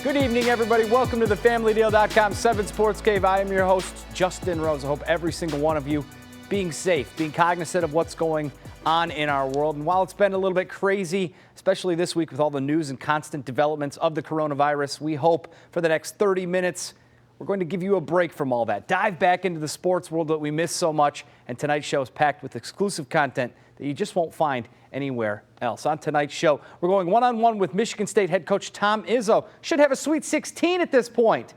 Good evening, everybody. Welcome to the FamilyDeal.com 7 Sports Cave. I am your host, Justin Rose. I hope every single one of you being safe, being cognizant of what's going on in our world. And while it's been a little bit crazy, especially this week with all the news and constant developments of the coronavirus, we hope for the next 30 minutes we're going to give you a break from all that. Dive back into the sports world that we miss so much. And tonight's show is packed with exclusive content that you just won't find anywhere else. On tonight's show, we're going one-on-one with Michigan State head coach Tom Izzo. Should have a Sweet 16 at this point.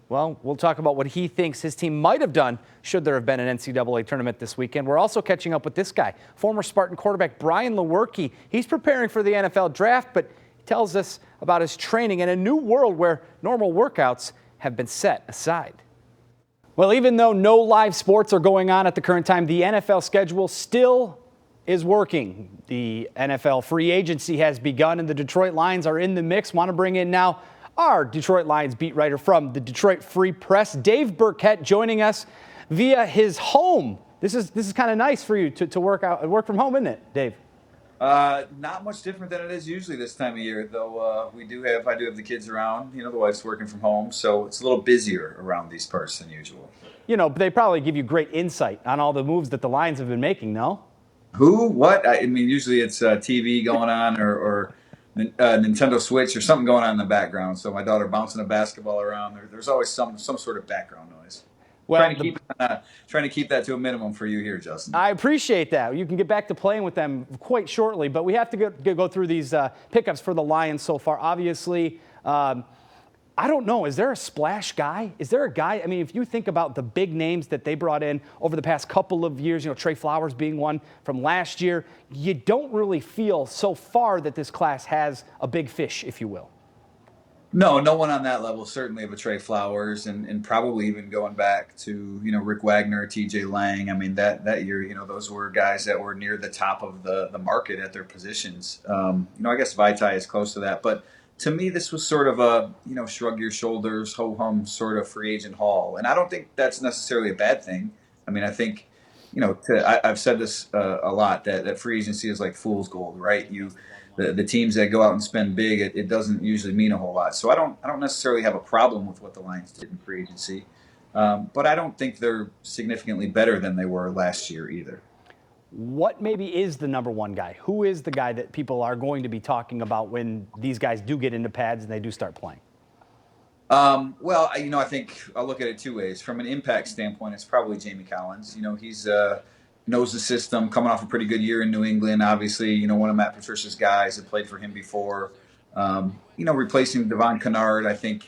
Well, we'll talk about what he thinks his team might have done should there have been an NCAA tournament this weekend. We're also catching up with this guy, former Spartan quarterback Brian Lewerke. He's preparing for the NFL draft, but he tells us about his training in a new world where normal workouts have been set aside. Well, even though no live sports are going on at the current time, the NFL schedule still is working. The NFL free agency has begun, and the Detroit Lions are in the mix. Want to bring in now our Detroit Lions beat writer from the Detroit Free Press, Dave Burkett, joining us via his home. This is kind of nice for you to work from home, isn't it, Dave? Not much different than it is usually this time of year, though. I do have the kids around. The wife's working from home, so it's a little busier around these parts than usual. They probably give you great insight on all the moves that the Lions have been making, no? Who? What? I mean, usually it's TV going on or Nintendo Switch or something going on in the background. So my daughter bouncing a basketball around. There's always some sort of background noise. Well, trying to keep that to a minimum for you here, Justin. I appreciate that. You can get back to playing with them quite shortly, but we have to go through these pickups for the Lions so far. Obviously, I don't know. Is there a splash guy? Is there a guy? I mean, if you think about the big names that they brought in over the past couple of years, Trey Flowers being one from last year, you don't really feel so far that this class has a big fish, if you will. No one on that level, certainly of a Trey Flowers and probably even going back to, Rick Wagner, TJ Lang. I mean, that year, those were guys that were near the top of the market at their positions. I guess Vaitai is close to that, but to me, this was sort of a, shrug your shoulders, ho-hum sort of free agent haul. And I don't think that's necessarily a bad thing. I mean, I think, I've said this a lot, that free agency is like fool's gold, right? The teams that go out and spend big, it doesn't usually mean a whole lot. So I don't necessarily have a problem with what the Lions did in free agency. But I don't think they're significantly better than they were last year either. What maybe is the number one guy? Who is the guy that people are going to be talking about when these guys do get into pads and they do start playing? Well, I think I'll look at it two ways. From an impact standpoint, it's probably Jamie Collins. He's knows the system, coming off a pretty good year in New England. Obviously, one of Matt Patricia's guys that played for him before. Replacing Devon Kennard, I think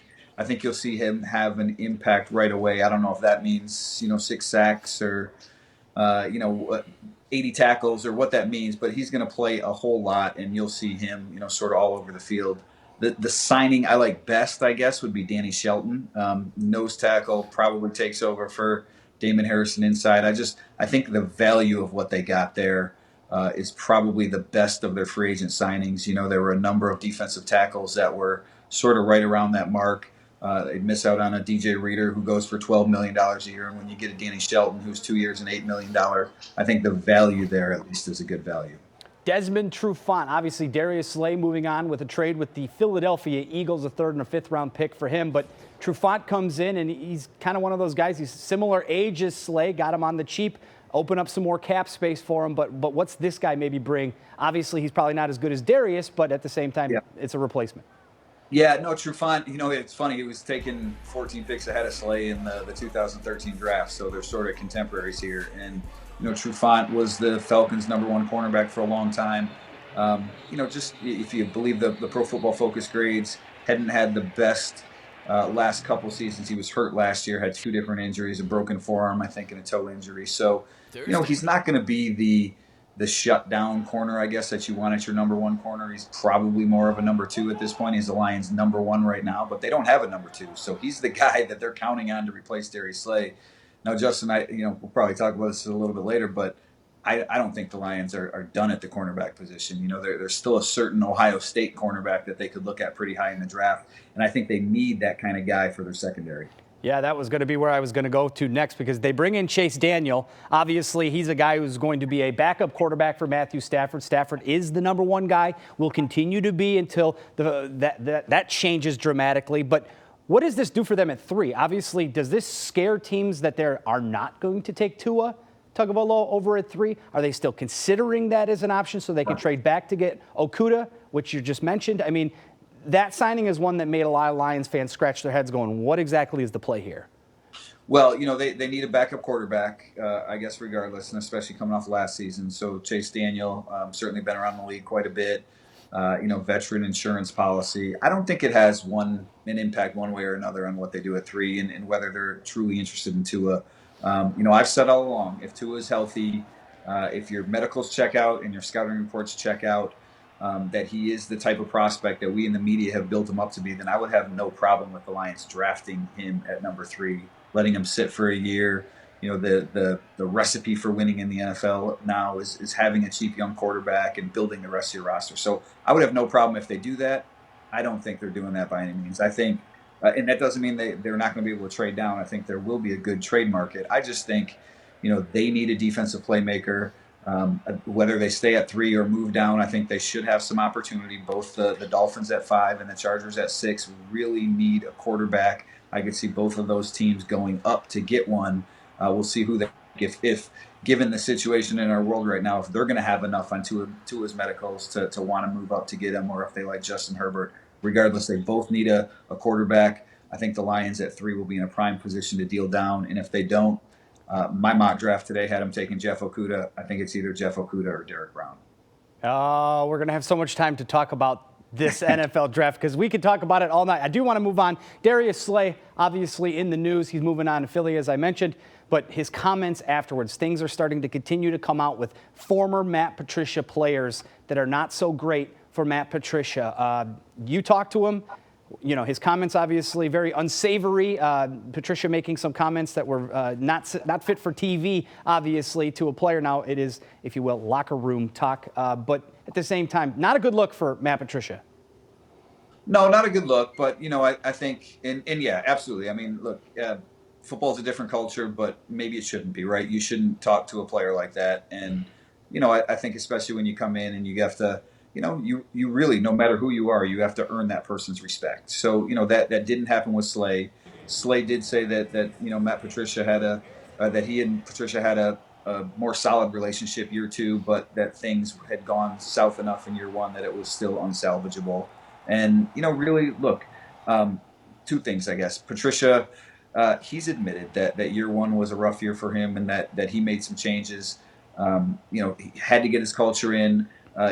you'll see him have an impact right away. I don't know if that means 6 sacks or 80 tackles or what that means, but he's going to play a whole lot, and you'll see him, sort of all over the field. The signing I like best, I guess, would be Danny Shelton. Nose tackle, probably takes over for Damon Harrison inside. I think the value of what they got there is probably the best of their free agent signings. There were a number of defensive tackles that were sort of right around that mark. They'd miss out on a DJ Reader who goes for $12 million a year. And when you get a Danny Shelton who's 2 years and $8 million, I think the value there at least is a good value. Desmond Trufant, obviously Darius Slay moving on with a trade with the Philadelphia Eagles, a 3rd and a 5th round pick for him. But Trufant comes in and he's kind of one of those guys. He's similar age as Slay, got him on the cheap, open up some more cap space for him. But what's this guy maybe bring? Obviously he's probably not as good as Darius, but at the same time, It's a replacement. Yeah, no, Trufant, it's funny. He was taken 14 picks ahead of Slay in the 2013 draft, so they're sort of contemporaries here. And, Trufant was the Falcons' #1 cornerback for a long time. Just if you believe the Pro Football Focus grades, hadn't had the best last couple seasons. He was hurt last year, had 2 different injuries, a broken forearm, I think, and a toe injury. So, he's not going to be the shutdown corner, I guess, that you want at your #1 corner. He's probably more of a #2 at this point. He's the Lions' #1 right now, but they don't have a #2. So he's the guy that they're counting on to replace Darius Slay. Now, Justin, we'll probably talk about this a little bit later, but I don't think the Lions are done at the cornerback position. There's still a certain Ohio State cornerback that they could look at pretty high in the draft, and I think they need that kind of guy for their secondary. Yeah, that was going to be where I was going to go to next, because they bring in Chase Daniel. Obviously, he's a guy who's going to be a backup quarterback for Matthew Stafford. Stafford is the number one guy, will continue to be until that changes dramatically. But what does this do for them at 3? Obviously, does this scare teams that they are not going to take Tua Tagovailoa over at 3? Are they still considering that as an option so they can trade back to get Okudah, which you just mentioned? I mean, that signing is one that made a lot of Lions fans scratch their heads going, what exactly is the play here? Well, they need a backup quarterback, I guess, regardless, and especially coming off last season. So Chase Daniel, certainly been around the league quite a bit, veteran insurance policy. I don't think it has an impact one way or another on what they do at 3 and whether they're truly interested in Tua. I've said all along, if Tua is healthy, if your medicals check out and your scouting reports check out, that he is the type of prospect that we in the media have built him up to be, then I would have no problem with the Lions drafting him at number 3, letting him sit for a year. The recipe for winning in the NFL now is having a cheap young quarterback and building the rest of your roster. So I would have no problem if they do that. I don't think they're doing that by any means. I think, and that doesn't mean they're not going to be able to trade down. I think there will be a good trade market. I just think, they need a defensive playmaker. Whether they stay at 3 or move down, I think they should have some opportunity. Both the Dolphins at 5 and the Chargers at 6 really need a quarterback. I could see both of those teams going up to get one. We'll see who they if given the situation in our world right now, if they're going to have enough on Tua's medicals to want to move up to get him, or if they like Justin Herbert. Regardless, they both need a quarterback. I think the Lions at 3 will be in a prime position to deal down, and if they don't, my mock draft today had him taking Jeff Okudah. I think it's either Jeff Okudah or Derek Brown. We're going to have so much time to talk about this NFL draft because we could talk about it all night. I do want to move on. Darius Slay, obviously in the news. He's moving on to Philly, as I mentioned. But his comments afterwards, things are starting to continue to come out with former Matt Patricia players that are not so great for Matt Patricia. You talked to him. His comments obviously very unsavory. Patricia making some comments that were not fit for TV, obviously, to a player. Now it is, if you will, locker room talk. But at the same time, not a good look for Matt Patricia. No, not a good look. But, I think, and yeah, absolutely. I mean, look, football's a different culture, but maybe it shouldn't be, right? You shouldn't talk to a player like that. And, I think especially when you come in and you have to, you really, no matter who you are, you have to earn that person's respect. So, that didn't happen with Slay. Slay did say that Matt Patricia had that he and Patricia had a more solid relationship year 2, but that things had gone south enough in year 1 that it was still unsalvageable. And, really, look, 2 things, I guess. Patricia, he's admitted that year 1 was a rough year for him and that he made some changes. He had to get his culture in.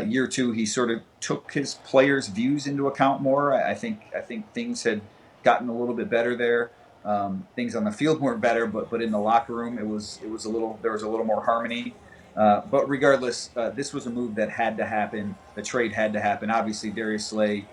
Year 2, he sort of took his players' views into account more. I think things had gotten a little bit better there. Things on the field weren't better, but in the locker room, there was a little more harmony. But regardless, this was a move that had to happen. The trade had to happen. Obviously, Darius Slay,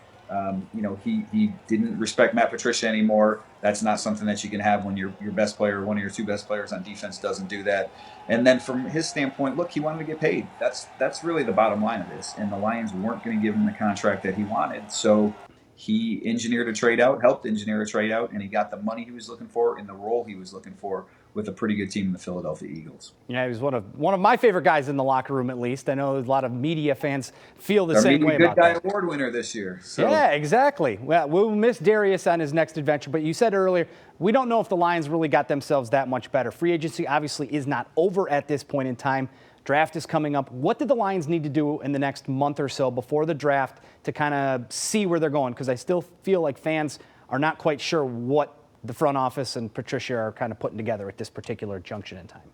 he didn't respect Matt Patricia anymore. That's not something that you can have when your best player, one of your 2 best players on defense, doesn't do that. And then from his standpoint, look, he wanted to get paid. That's really the bottom line of this. And the Lions weren't going to give him the contract that he wanted. So he engineered a trade out, helped engineer a trade out, and he got the money he was looking for in the role he was looking for with a pretty good team in the Philadelphia Eagles. Yeah, he was one of my favorite guys in the locker room, at least. I know a lot of media fans feel the same way about that. Good Guy Award winner this year. So. Yeah, exactly. Well, we'll miss Darius on his next adventure, but you said earlier, we don't know if the Lions really got themselves that much better. Free agency obviously is not over at this point in time. Draft is coming up. What did the Lions need to do in the next month or so before the draft to kind of see where they're going? Because I still feel like fans are not quite sure what the front office and Patricia are kind of putting together at this particular junction in time.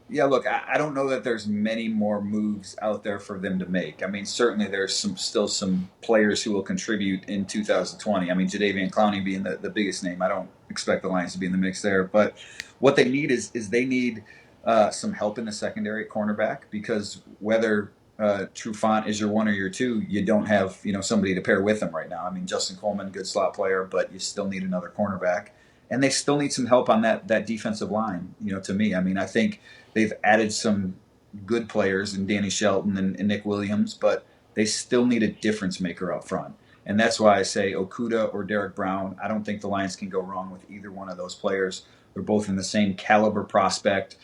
Yeah, look, I don't know that there's many more moves out there for them to make. I mean, certainly there's still some players who will contribute in 2020. I mean, Jadeveon Clowney being the biggest name. I don't expect the Lions to be in the mix there. But what they need is they need some help in the secondary at cornerback, because whether Trufant is your 1 or your 2, you don't have somebody to pair with him right now. I mean, Justin Coleman, good slot player, but you still need another cornerback. And they still need some help on that defensive line, to me. I mean, I think they've added some good players in Danny Shelton and Nick Williams, but they still need a difference maker up front. And that's why I say Okudah or Derek Brown. I don't think the Lions can go wrong with either one of those players. They're both in the same caliber prospect.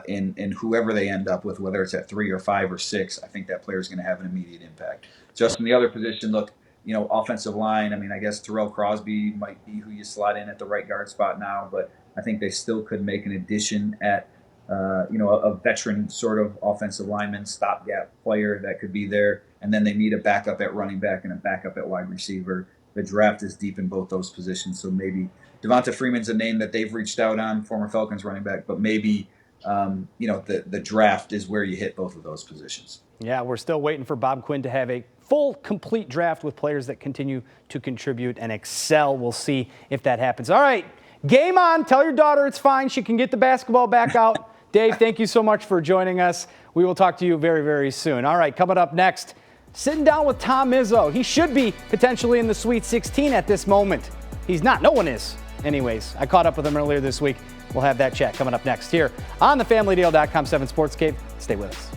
In whoever they end up with, whether it's at 3 or 5 or 6, I think that player is going to have an immediate impact. Just in the other position, look, offensive line. I mean, I guess Terrell Crosby might be who you slot in at the right guard spot now, but I think they still could make an addition at a veteran sort of offensive lineman, stopgap player that could be there. And then they need a backup at running back and a backup at wide receiver. The draft is deep in both those positions. So maybe Devonta Freeman's a name that they've reached out on, former Falcons running back, but maybe, the draft is where you hit both of those positions. Yeah, we're still waiting for Bob Quinn to have a full, complete draft with players that continue to contribute and excel. We'll see if that happens. All right, game on. Tell your daughter it's fine. She can get the basketball back out. Dave, thank you so much for joining us. We will talk to you very, very soon. All right, coming up next, sitting down with Tom Izzo. He should be potentially in the Sweet 16 at this moment. He's not. No one is. Anyways, I caught up with him earlier this week. We'll have that chat coming up next here on the FamilyDeal.com 7 Sports Cave. Stay with us.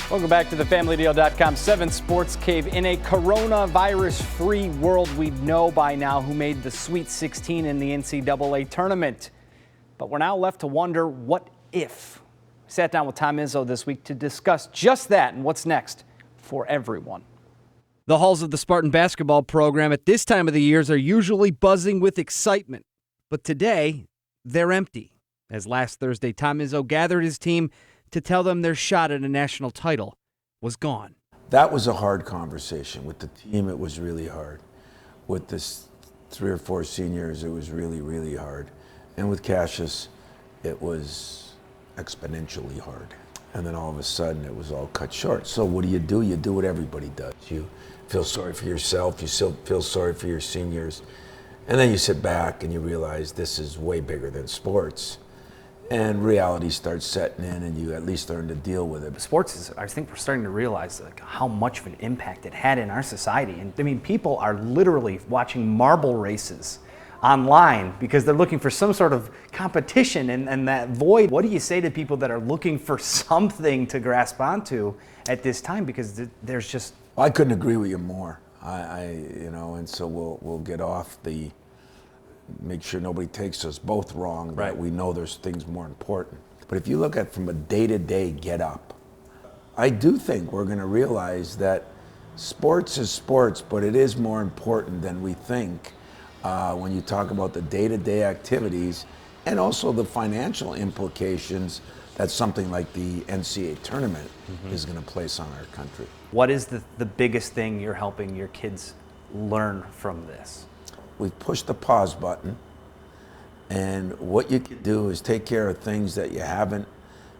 Welcome back to the FamilyDeal.com 7 Sports Cave. In a coronavirus-free world, we know by now who made the Sweet 16 in the NCAA tournament. But we're now left to wonder, what if? I sat down with Tom Izzo this week to discuss just that and what's next for everyone. The halls of the Spartan basketball program at this time of the year are usually buzzing with excitement. But today, they're empty. As last Thursday, Tom Izzo gathered his team to tell them their shot at a national title was gone. That was a hard conversation. With the team, it was really hard. With this 3 or 4 seniors, it was really, really hard. And with Cassius, it was exponentially hard. And then all of a sudden, it was all cut short. So what do? You do what everybody does. You feel sorry for yourself, you still feel sorry for your seniors. And then you sit back and you realize this is way bigger than sports. And reality starts setting in, and you at least learn to deal with it. Sports is, I think we're starting to realize how much of an impact it had in our society. And I mean, people are literally watching marble races online because they're looking for some sort of competition and that void. What do you say to people that are looking for something to grasp onto at this time? Because there's just... I couldn't agree with you more. And so we'll get off the... make sure nobody takes us both wrong, right. That we know there's things more important. But if you look at it from a day-to-day get-up, I do think we're going to realize that sports is sports, but it is more important than we think when you talk about the day-to-day activities and also the financial implications that something like the NCAA tournament is going to place on our country. What is the biggest thing you're helping your kids learn from this? We've pushed the pause button, and what you can do is take care of things that you haven't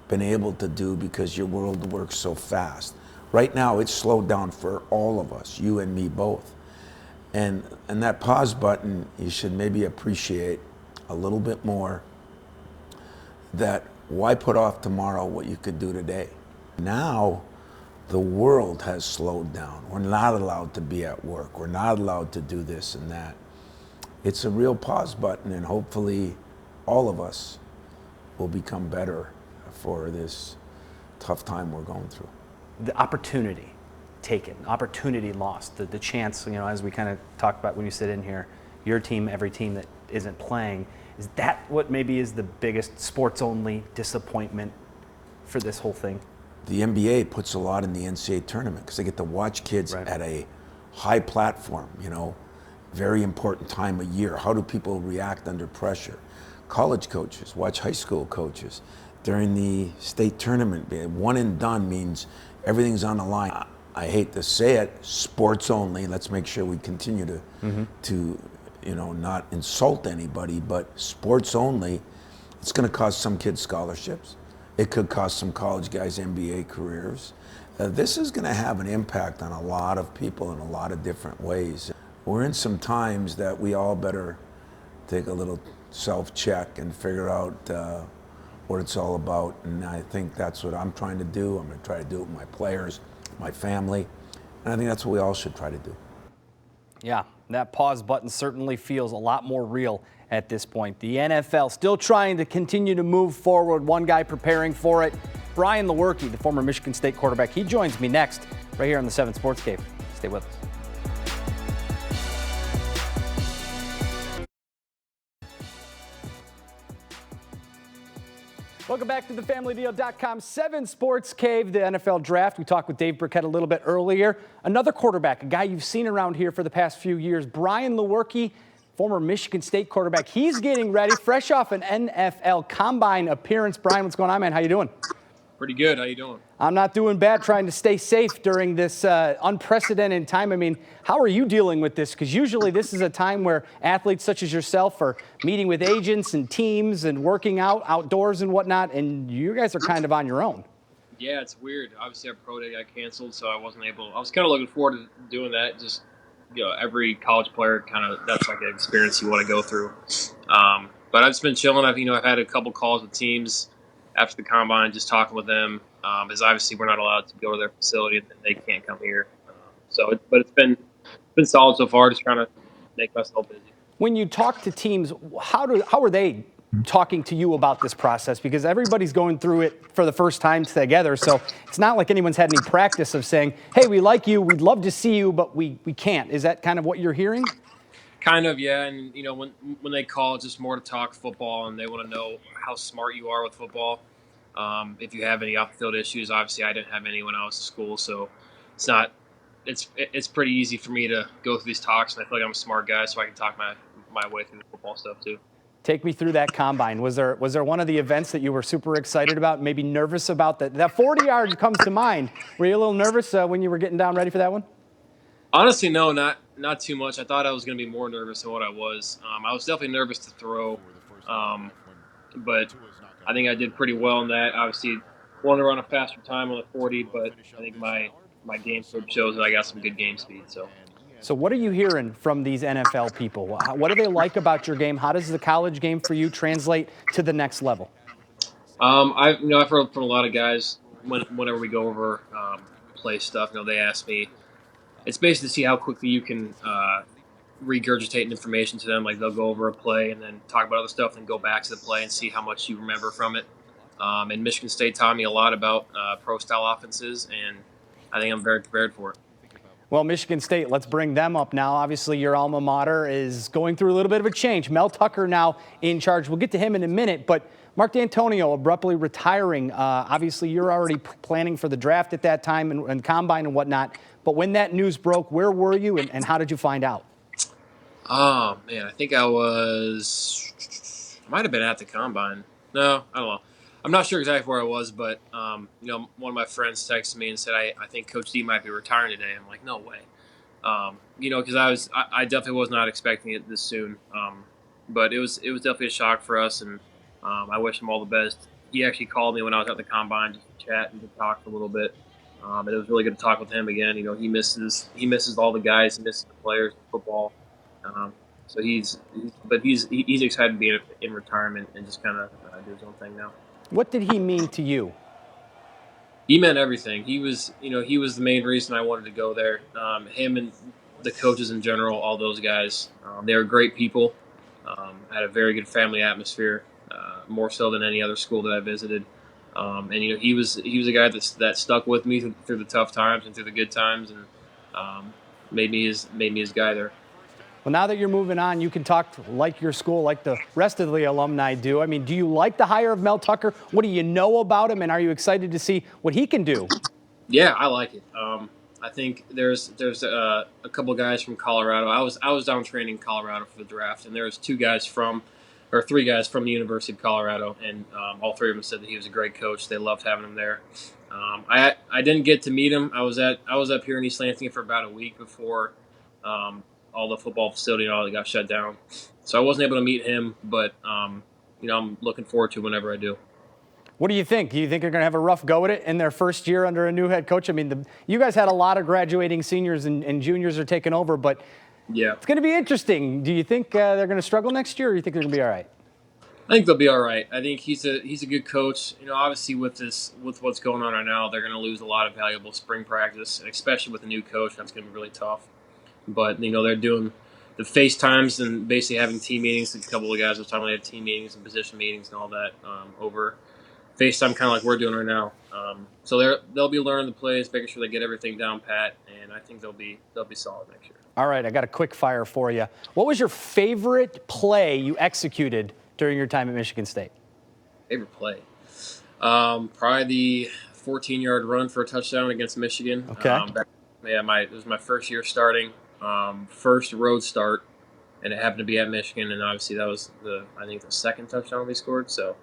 been able to do because your world works so fast. Right now, it's slowed down for all of us, you and me both. And that pause button, you should maybe appreciate a little bit more that why put off tomorrow what you could do today? Now, the world has slowed down. We're not allowed to be at work. We're not allowed to do this and that. It's a real pause button, and hopefully all of us will become better for this tough time we're going through. The opportunity taken, opportunity lost, the chance, as we kind of talked about when you sit in here, your team, every team that isn't playing, is that what maybe is the biggest sports-only disappointment for this whole thing? The NBA puts a lot in the NCAA tournament because they get to watch kids right. at a high platform, very important time of year. How do people react under pressure? College coaches watch high school coaches. During the state tournament, one and done means everything's on the line. I hate to say it, sports only. Let's make sure we continue to not insult anybody, but sports only. It's going to cost some kids scholarships. It could cost some college guys NBA careers. This is going to have an impact on a lot of people in a lot of different ways. We're in some times that we all better take a little self-check and figure out what it's all about. And I think that's what I'm trying to do. I'm going to try to do it with my players, my family. And I think that's what we all should try to do. Yeah, that pause button certainly feels a lot more real at this point. The NFL still trying to continue to move forward. One guy preparing for it Brian Lewerke, the former Michigan State quarterback. He joins me next right here on the 7 Sports Cave. Stay with us. Welcome back to the FamilyDeal.com 7 Sports Cave, the NFL Draft. We talked with Dave Burkett a little bit earlier. Another quarterback, a guy you've seen around here for the past few years, Brian Lewerke, former Michigan State quarterback. He's getting ready, fresh off an NFL Combine appearance. Brian, what's going on, man? How you doing? Pretty good. How you doing? I'm not doing bad, trying to stay safe during this unprecedented time. I mean, how are you dealing with this? Because usually this is a time where athletes such as yourself are meeting with agents and teams and working out outdoors and whatnot, and you guys are kind of on your own. Yeah, it's weird. Obviously, our pro day got canceled, so I wasn't able. I was kind of looking forward to doing that. Just, every college player that's like an experience you want to go through. But I've just been chilling. I've had a couple calls with teams after the combine, just talking with them, as obviously we're not allowed to go to their facility and they can't come here. But it's been solid so far, just trying to make myself busy. When you talk to teams, how are they talking to you about this process? Because everybody's going through it for the first time together, so it's not like anyone's had any practice of saying, hey, we like you, we'd love to see you, but we can't. Is that kind of what you're hearing? Kind of, yeah. And, when they call, it's just more to talk football, and they want to know how smart you are with football. If you have any off-the-field issues, obviously I didn't have any when I was in school, so it's pretty easy for me to go through these talks, and I feel like I'm a smart guy, so I can talk my way through the football stuff too. Take me through that combine. Was there one of the events that you were super excited about, maybe nervous about? That 40 yards comes to mind. Were you a little nervous when you were getting down ready for that one? Honestly, no, not too much. I thought I was going to be more nervous than what I was. I was definitely nervous to throw, but I think I did pretty well in that. Obviously, wanted to run a faster time on the 40, but I think my game scope shows that I got some good game speed. So what are you hearing from these NFL people? What do they like about your game? How does the college game for you translate to the next level? I've heard from a lot of guys whenever we go over play stuff. They ask me. It's basically to see how quickly you can regurgitate information to them. Like they'll go over a play and then talk about other stuff, and go back to the play and see how much you remember from it. And Michigan State taught me a lot about pro-style offenses, and I think I'm very prepared for it. Well, Michigan State, let's bring them up now. Obviously, your alma mater is going through a little bit of a change. Mel Tucker now in charge. We'll get to him in a minute, but Mark D'Antonio abruptly retiring. Obviously, you're already planning for the draft at that time and combine and whatnot. But when that news broke, where were you and how did you find out? Oh, man, I think I might have been at the combine. No, I don't know. I'm not sure exactly where I was, but, one of my friends texted me and said, I think Coach D might be retiring today. I'm like, no way. Because I definitely was not expecting it this soon. But it was definitely a shock for us, and I wish him all the best. He actually called me when I was at the combine just to chat and to talk for a little bit. And it was really good to talk with him again. He misses all the guys, he misses the players, football. So he's excited to be in retirement and just kind of do his own thing now. What did he mean to you? He meant everything. He was the main reason I wanted to go there. Him and the coaches in general, all those guys, they were great people. Had a very good family atmosphere, more so than any other school that I visited. And he was a guy that stuck with me through the tough times and through the good times, and made me his guy there. Well, now that you're moving on, you can talk like your school, like the rest of the alumni do. I mean, do you like the hire of Mel Tucker? What do you know about him, and are you excited to see what he can do? Yeah, I like it. I think there's a couple guys from Colorado. I was down training in Colorado for the draft, and there was three guys from the University of Colorado, and all three of them said that he was a great coach. They loved having him there. I didn't get to meet him. I was up here in East Lansing for about a week before all the football facility and all that got shut down, so I wasn't able to meet him. But I'm looking forward to whenever I do. What do you think? Do you think they're going to have a rough go at it in their first year under a new head coach? I mean, you guys had a lot of graduating seniors and juniors are taking over, but yeah, it's going to be interesting. Do you think they're going to struggle next year, or do you think they're going to be all right? I think they'll be all right. I think he's a good coach. Obviously with what's going on right now, they're going to lose a lot of valuable spring practice, and especially with a new coach, that's going to be really tough. But they're doing the FaceTimes and basically having team meetings. A couple of guys were talking about team meetings and position meetings and all that over FaceTime, kind of like we're doing right now. So they'll be learning the plays, making sure they get everything down pat, and I think they'll be solid next year. All right, I got a quick fire for you. What was your favorite play you executed during your time at Michigan State? Favorite play? Probably the 14-yard run for a touchdown against Michigan. Okay. It was my first year starting, first road start, and it happened to be at Michigan, and obviously that was the second touchdown we scored. So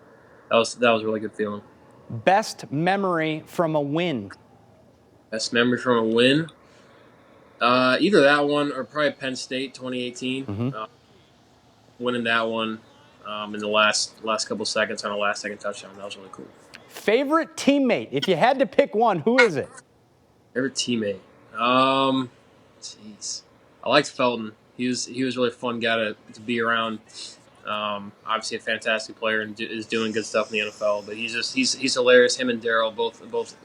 that was a really good feeling. Best memory from a win? Best memory from a win? Either that one or probably Penn State 2018. Mm-hmm. Winning that one in the last couple seconds on a last-second touchdown. That was really cool. Favorite teammate? If you had to pick one, who is it? Favorite teammate? Jeez. I liked Felton. He was a really fun guy to be around. Obviously a fantastic player and is doing good stuff in the NFL. But he's hilarious. Him and Darryl, both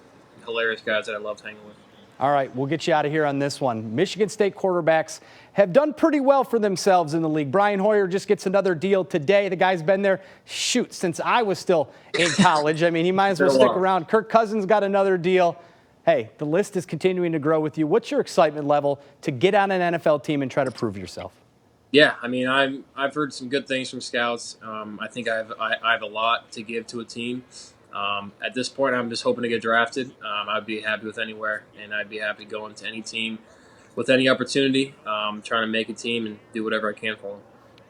hilarious guys that I loved hanging with. All right, we'll get you out of here on this one. Michigan State quarterbacks have done pretty well for themselves in the league. Brian Hoyer just gets another deal today. The guy's been there, since I was still in college. I mean, he might as well stick around. Kirk Cousins got another deal. Hey, the list is continuing to grow with you. What's your excitement level to get on an NFL team and try to prove yourself? Yeah, I mean, I've heard some good things from scouts. I think I have a lot to give to a team. At this point, I'm just hoping to get drafted. I'd be happy with anywhere, and I'd be happy going to any team with any opportunity, trying to make a team and do whatever I can for them.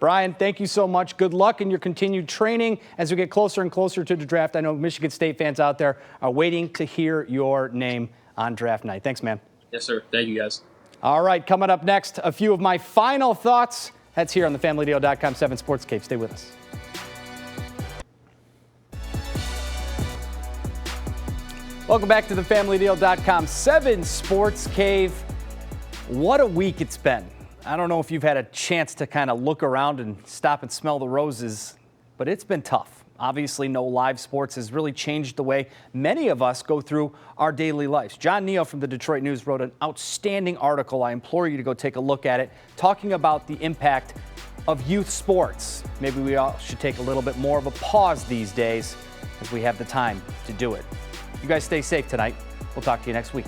Brian, thank you so much. Good luck in your continued training as we get closer and closer to the draft. I know Michigan State fans out there are waiting to hear your name on draft night. Thanks, man. Yes, sir. Thank you, guys. All right, coming up next, a few of my final thoughts. That's here on the FamilyDeal.com 7 Sports Cave. Stay with us. Welcome back to the FamilyDeal.com 7 Sports Cave. What a week it's been. I don't know if you've had a chance to kind of look around and stop and smell the roses, but it's been tough. Obviously, no live sports has really changed the way many of us go through our daily lives. John Neo from the Detroit News wrote an outstanding article. I implore you to go take a look at it, talking about the impact of youth sports. Maybe we all should take a little bit more of a pause these days as we have the time to do it. You guys stay safe tonight. We'll talk to you next week.